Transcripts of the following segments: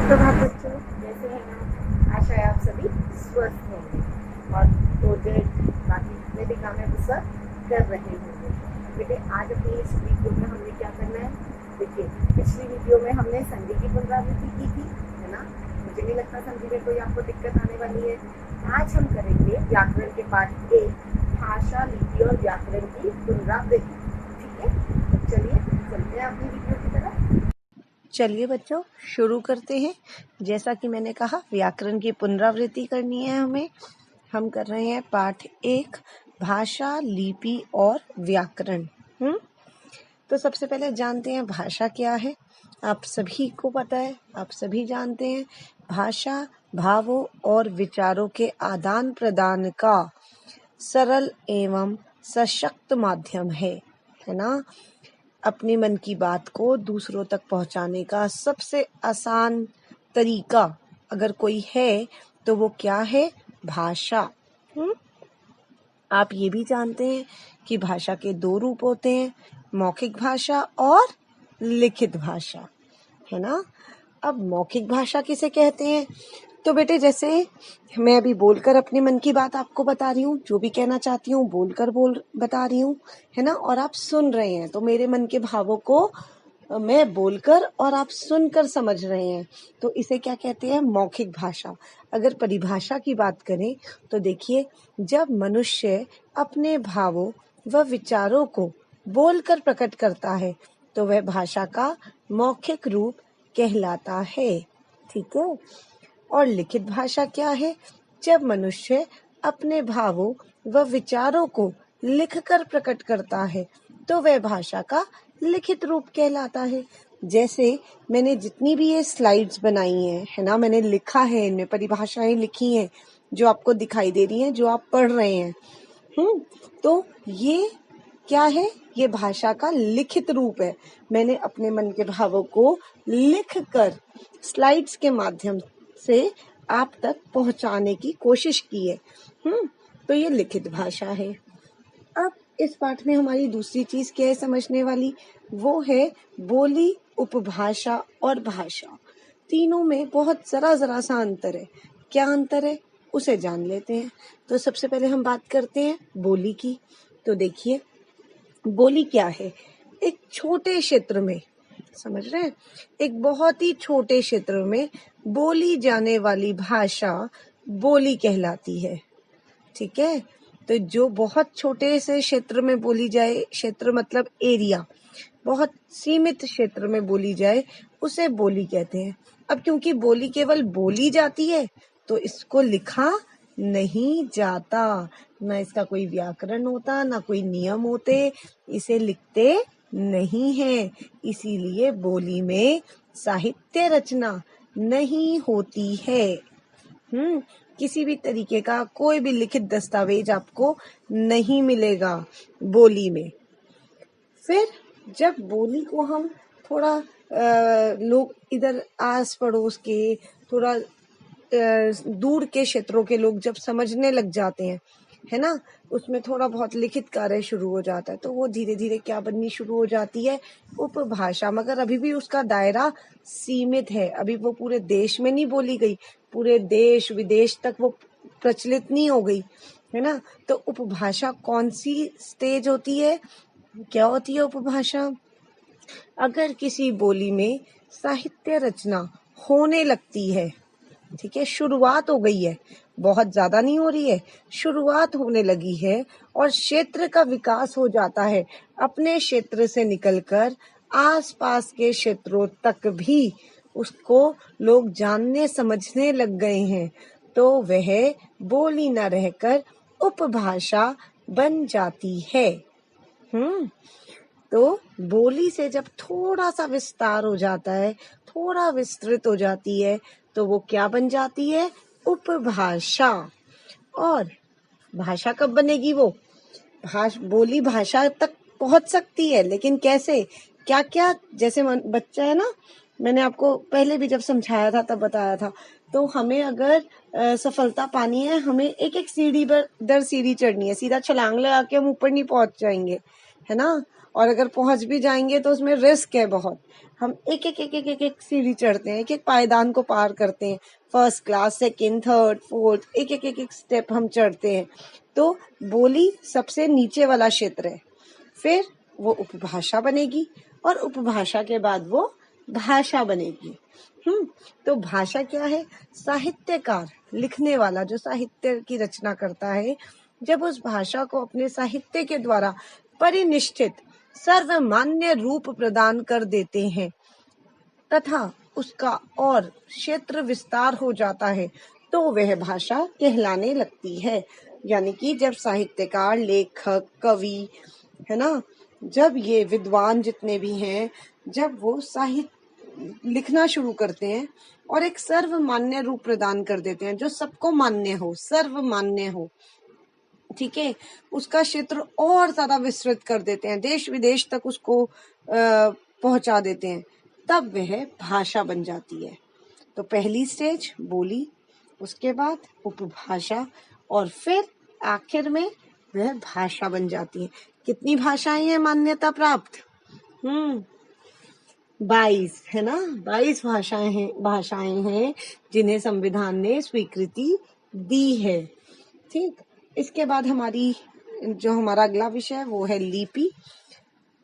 सुप्रभात बच्चों, कैसे हैं आप? आशा है आप सभी स्वस्थ होंगे और प्रोजेक्ट बाकी जितने भी काम है वो सब कर रहे होंगे। बेटे आज अपनी इस वीडियो में हमने क्या करना है, देखिए पिछली वीडियो में हमने संधि की पुनरावृत्ति की थी, है ना। मुझे नहीं लगता संधि में कोई आपको दिक्कत आने वाली है। आज हम करेंगे व्याकरण के पाठ 1 भाषा, लिपि और व्याकरण की पुनरावृत्ति। ठीक है, तो चलिए चलते हैं अपनी वीडियो की तरफ। चलिए बच्चों शुरू करते हैं। जैसा कि मैंने कहा व्याकरण की पुनरावृत्ति करनी है हमें। हम कर रहे हैं पाठ 1 भाषा, लिपि और व्याकरण। तो सबसे पहले जानते हैं भाषा क्या है। आप सभी को पता है, आप सभी जानते हैं भाषा भावों और विचारों के आदान प्रदान का सरल एवं सशक्त माध्यम है ना। अपने मन की बात को दूसरों तक पहुंचाने का सबसे आसान तरीका अगर कोई है तो वो क्या है, भाषा। आप ये भी जानते हैं कि भाषा के 2 रूप होते हैं, मौखिक भाषा और लिखित भाषा, है ना। अब मौखिक भाषा किसे कहते हैं? तो बेटे जैसे मैं अभी बोलकर अपने मन की बात आपको बता रही हूँ, जो भी कहना चाहती हूँ बोलकर बता रही हूँ, है ना, और आप सुन रहे हैं, तो मेरे मन के भावों को मैं बोलकर और आप सुनकर समझ रहे हैं, तो इसे क्या कहते हैं, मौखिक भाषा। अगर परिभाषा की बात करें तो देखिए, जब मनुष्य अपने भावों व विचारों को बोलकर प्रकट करता है तो वह भाषा का मौखिक रूप कहलाता है। ठीक है। और लिखित भाषा क्या है? जब मनुष्य अपने भावों व विचारों को लिखकर प्रकट करता है तो वह भाषा का लिखित रूप कहलाता है। जैसे मैंने जितनी भी ये स्लाइड्स बनाई हैं, है ना, मैंने लिखा है, इनमें परिभाषाएं लिखी हैं जो आपको दिखाई दे रही हैं, जो आप पढ़ रहे हैं। तो ये क्या है? ये भाषा का लिखित रूप है। मैंने अपने मन के भावों को लिखकर स्लाइड्स के माध्यम से आप तक पहुंचाने की कोशिश की है। तो ये लिखित भाषा है। अब इस पाठ में हमारी दूसरी चीज क्या है समझने वाली, वो है बोली, उपभाषा और भाषा। तीनों में बहुत जरा सा अंतर है। क्या अंतर है उसे जान लेते हैं। तो सबसे पहले हम बात करते हैं बोली की। तो देखिए बोली क्या है? एक छोटे क्षेत्र में, समझ रहे हैं, एक बहुत ही छोटे क्षेत्र में बोली जाने वाली भाषा बोली कहलाती है। ठीक है। तो जो बहुत छोटे से क्षेत्र में बोली जाए, क्षेत्र मतलब एरिया, बहुत सीमित क्षेत्र में बोली जाए, उसे बोली कहते हैं। अब क्योंकि बोली केवल बोली जाती है तो इसको लिखा नहीं जाता, ना इसका कोई व्याकरण होता, ना कोई नियम होते, इसे लिखते नहीं है। इसीलिए बोली में साहित्य रचना नहीं होती है। किसी भी तरीके का कोई भी लिखित दस्तावेज आपको नहीं मिलेगा बोली में। फिर जब बोली को हम थोड़ा लोग इधर आस पड़ोस के, थोड़ा दूर के क्षेत्रों के लोग जब समझने लग जाते हैं, है ना, उसमें थोड़ा बहुत लिखित कार्य शुरू हो जाता है, तो वो धीरे धीरे क्या बननी शुरू हो जाती है, उपभाषा। मगर अभी भी उसका दायरा सीमित है, अभी वो पूरे देश में नहीं बोली गई, पूरे देश विदेश तक वो प्रचलित नहीं हो गई, है ना। तो उपभाषा कौन सी स्टेज होती है, क्या होती है उपभाषा? अगर किसी बोली में साहित्य रचना होने लगती है, ठीक है, शुरुआत हो गई है, बहुत ज्यादा नहीं हो रही है, शुरुआत होने लगी है और क्षेत्र का विकास हो जाता है, अपने क्षेत्र से निकलकर आसपास के क्षेत्रों तक भी उसको लोग जानने समझने लग गए हैं, तो वह बोली न रहकर उपभाषा बन जाती है। तो बोली से जब थोड़ा सा विस्तार हो जाता है, थोड़ा विस्तृत हो जाती है, तो वो क्या बन जाती है, उपभाषा। और भाषा कब बनेगी? वो बोली भाषा तक पहुंच सकती है, लेकिन कैसे, क्या क्या, जैसे बच्चा है ना, मैंने आपको पहले भी जब समझाया था तब बताया था, तो हमें अगर सफलता पानी है, हमें एक एक सीढ़ी दर सीढ़ी चढ़नी है, सीधा छलांग लगा के हम ऊपर नहीं पहुंच जाएंगे, है ना। और अगर पहुंच भी जाएंगे तो उसमें रिस्क है बहुत। हम एक सीढ़ी चढ़ते हैं, एक एक पायदान को पार करते हैं, first class, second, third, fourth, एक स्टेप हम चढ़ते हैं। तो बोली सबसे नीचे वाला क्षेत्र है, फिर वो उपभाषा बनेगी और उपभाषा के बाद वो भाषा बनेगी। तो भाषा क्या है? साहित्यकार, लिखने वाला जो साहित्य की रचना करता है, जब उस भाषा को अपने साहित्य के द्वारा परिनिष्ठित सर्वमान्य रूप प्रदान कर देते हैं तथा उसका और क्षेत्र विस्तार हो जाता है, तो वह भाषा कहलाने लगती है। यानी कि जब साहित्यकार, लेखक, कवि, है ना, जब ये विद्वान जितने भी हैं, जब वो साहित्य लिखना शुरू करते हैं और एक सर्वमान्य रूप प्रदान कर देते हैं, जो सबको मान्य हो, सर्वमान्य हो, ठीक है, उसका क्षेत्र और ज्यादा विस्तृत कर देते हैं, देश विदेश तक उसको पहुंचा देते हैं, तब वह भाषा बन जाती है। तो पहली स्टेज बोली, उसके बाद उपभाषा और फिर आखिर में वह भाषा बन जाती है। कितनी भाषाएं हैं मान्यता प्राप्त? 22 है ना, 22 भाषाएं हैं जिन्हें संविधान ने स्वीकृति दी है। ठीक, इसके बाद हमारा अगला विषय है वो है लिपि।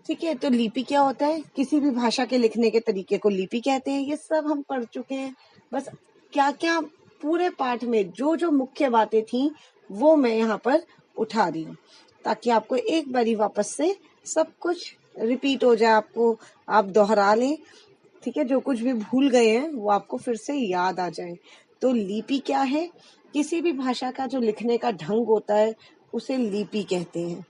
ठीक है, तो लिपि क्या होता है? किसी भी भाषा के लिखने के तरीके को लिपि कहते हैं। ये सब हम पढ़ चुके हैं। बस क्या क्या पूरे पाठ में जो जो मुख्य बातें थी वो मैं यहाँ पर उठा रही हूँ, ताकि आपको एक बारी वापस से सब कुछ रिपीट हो जाए, आपको आप दोहरा लें। ठीक है, जो कुछ भी भूल गए हैं वो आपको फिर से याद आ जाए। तो लिपि क्या है? किसी भी भाषा का जो लिखने का ढंग होता है उसे लिपि कहते हैं।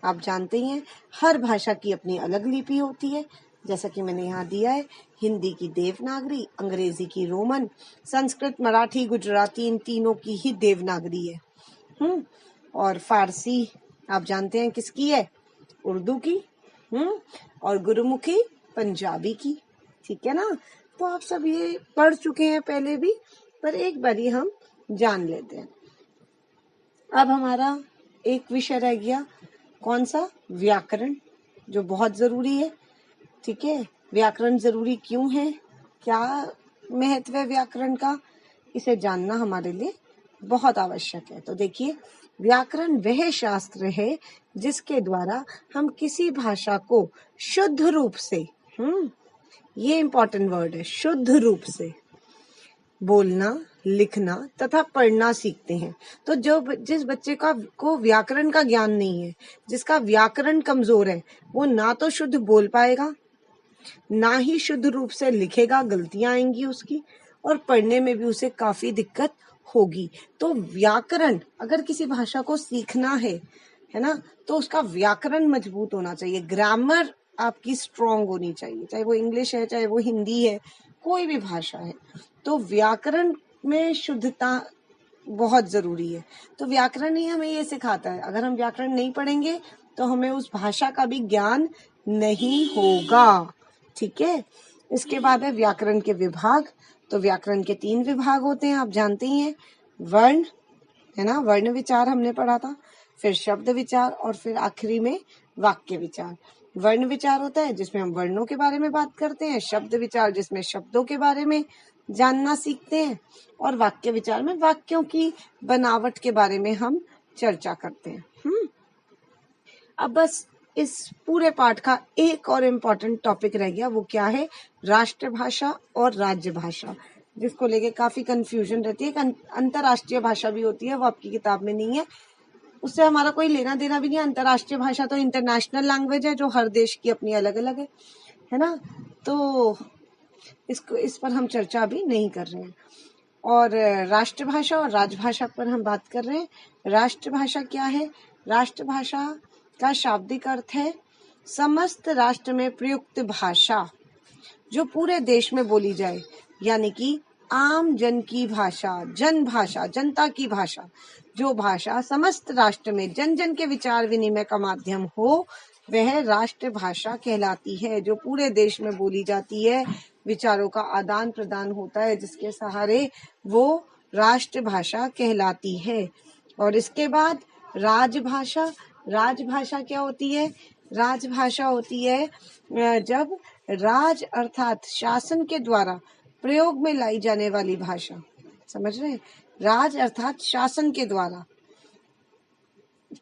आप जानते ही हैं, हर भाषा की अपनी अलग लिपि होती है। जैसा कि मैंने यहाँ दिया है, हिंदी की देवनागरी, अंग्रेजी की रोमन, संस्कृत, मराठी, गुजराती, इन तीनों की ही देवनागरी है। और फारसी आप जानते हैं किसकी है? उर्दू की। और गुरुमुखी पंजाबी की। ठीक है ना, तो आप सब ये पढ़ चुके हैं पहले भी, पर एक बारी हम जान लेते हैं। अब हमारा एक विषय रह गया, कौन सा? व्याकरण, जो बहुत जरूरी है। ठीक है, व्याकरण जरूरी क्यों है? क्या महत्व है व्याकरण का? इसे जानना हमारे लिए बहुत आवश्यक है। तो देखिए, व्याकरण वह शास्त्र है जिसके द्वारा हम किसी भाषा को शुद्ध रूप से, ये इंपॉर्टेंट वर्ड है, शुद्ध रूप से बोलना, लिखना तथा पढ़ना सीखते हैं। तो जिस बच्चे को व्याकरण का ज्ञान नहीं है, जिसका व्याकरण कमजोर है, वो ना तो शुद्ध बोल पाएगा, ना ही शुद्ध रूप से लिखेगा, गलतियां आएंगी उसकी, और पढ़ने में भी उसे काफी दिक्कत होगी। तो व्याकरण, अगर किसी भाषा को सीखना है ना, तो उसका व्याकरण मजबूत होना चाहिए, ग्रामर आपकी स्ट्रांग होनी चाहिए, चाहे वो इंग्लिश है, चाहे वो हिंदी है, कोई भी भाषा है। तो व्याकरण में शुद्धता बहुत जरूरी है। तो व्याकरण ही हमें ये सिखाता है। अगर हम व्याकरण नहीं पढ़ेंगे तो हमें उस भाषा का भी ज्ञान नहीं होगा। ठीक है, इसके बाद है व्याकरण के विभाग। तो व्याकरण के 3 विभाग होते हैं, आप जानते ही हैं। वर्ण, है ना, वर्ण विचार हमने पढ़ा था, फिर शब्द विचार, और फिर आखिरी में वाक्य विचार। वर्ण विचार होता है जिसमें हम वर्णों के बारे में बात करते हैं, शब्द विचार जिसमें शब्दों के बारे में जानना सीखते हैं, और वाक्य विचार में वाक्यों की बनावट के बारे में हम चर्चा करते हैं। अब बस इस पूरे पाठ का एक और इम्पोर्टेंट टॉपिक रह गया, वो क्या है? राष्ट्रभाषा और राज्य भाषा, जिसको लेके काफी कंफ्यूजन रहती है। अंतरराष्ट्रीय भाषा भी होती है, वो आपकी किताब में नहीं है, उससे हमारा कोई लेना देना भी नहीं है। अंतरराष्ट्रीय भाषा तो इंटरनेशनल लैंग्वेज है, जो हर देश की अपनी अलग अलग है ना। तो इस पर हम चर्चा भी नहीं कर रहे हैं। और राष्ट्रभाषा और राजभाषा पर हम बात कर रहे हैं। राष्ट्रभाषा क्या है? राष्ट्रभाषा का शाब्दिक अर्थ है समस्त राष्ट्र में प्रयुक्त भाषा, जो पूरे देश में बोली जाए, यानी कि आम जन की भाषा, जन भाषा, जनता की भाषा। जो भाषा समस्त राष्ट्र में जन जन के विचार विनिमय का माध्यम हो, वह राष्ट्रभाषा कहलाती है। जो पूरे देश में बोली जाती है, विचारों का आदान प्रदान होता है, जिसके सहारे वो राष्ट्रभाषा कहलाती है। और इसके बाद राजभाषा। राजभाषा क्या होती है? राजभाषा होती है जब राज अर्थात शासन के द्वारा प्रयोग में लाई जाने वाली भाषा। समझ रहे हैं? राज अर्थात शासन के द्वारा,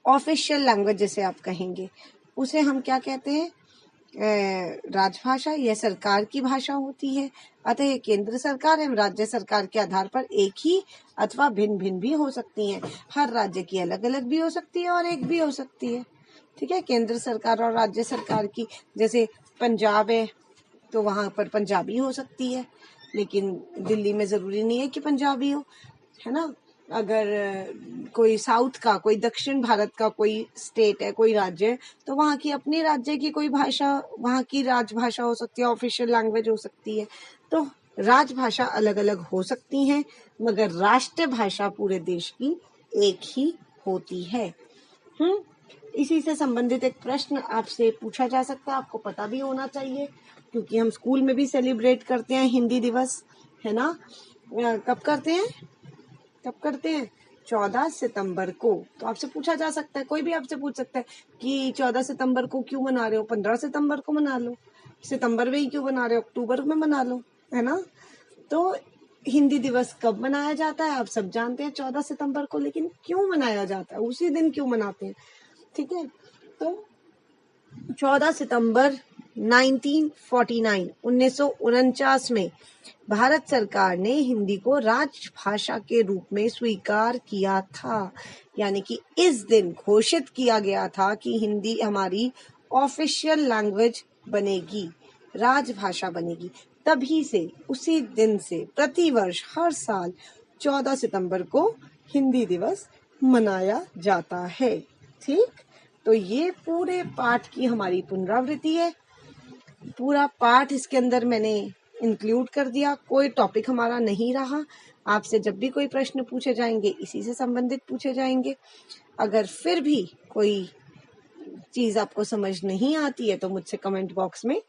ऑफिशियल लैंग्वेज जिसे आप कहेंगे, उसे हम क्या कहते हैं? राजभाषा। यह सरकार की भाषा होती है, अतः ये केंद्र सरकार एवं राज्य सरकार के आधार पर एक ही अथवा भिन्न भिन्न भी हो सकती हैं। हर राज्य की अलग अलग भी हो सकती है और एक भी हो सकती है। ठीक है, केंद्र सरकार और राज्य सरकार की, जैसे पंजाब है तो वहां पर पंजाबी हो सकती है, लेकिन दिल्ली में जरूरी नहीं है कि पंजाबी हो, है ना। अगर कोई साउथ का, कोई दक्षिण भारत का कोई स्टेट है, कोई राज्य है, तो वहाँ की अपनी राज्य की कोई भाषा, वहाँ की राजभाषा हो सकती है, ऑफिशियल लैंग्वेज हो सकती है। तो राजभाषा अलग अलग हो सकती हैं, मगर राष्ट्रीय भाषा पूरे देश की एक ही होती है। इसी से संबंधित एक प्रश्न आपसे पूछा जा सकता है, आपको पता भी होना चाहिए, क्योंकि हम स्कूल में भी सेलिब्रेट करते हैं हिंदी दिवस, है ना। कब करते हैं? 14 सितंबर को। तो आपसे पूछा जा सकता है, कोई भी आपसे पूछ सकता है कि 14 सितंबर को क्यों मना रहे हो? 15 सितंबर को मना लो। सितंबर में ही क्यों मना रहे हो? अक्टूबर में मना लो, है ना। तो हिंदी दिवस कब मनाया जाता है? आप सब जानते हैं, 14 सितंबर को। लेकिन क्यों मनाया जाता है? उसी दिन क्यों मनाते हैं? ठीक है, तो 14 सितंबर 1949 में भारत सरकार ने हिंदी को राजभाषा के रूप में स्वीकार किया था। यानी कि इस दिन घोषित किया गया था कि हिंदी हमारी ऑफिशियल लैंग्वेज बनेगी, राजभाषा बनेगी। तभी से, उसी दिन से प्रतिवर्ष हर साल 14 सितंबर को हिंदी दिवस मनाया जाता है। ठीक, तो ये पूरे पाठ की हमारी पुनरावृत्ति है। पूरा पाठ इसके अंदर मैंने इंक्लूड कर दिया, कोई टॉपिक हमारा नहीं रहा। आपसे जब भी कोई प्रश्न पूछे जाएंगे, इसी से संबंधित पूछे जाएंगे। अगर फिर भी कोई चीज आपको समझ नहीं आती है तो मुझसे कमेंट बॉक्स में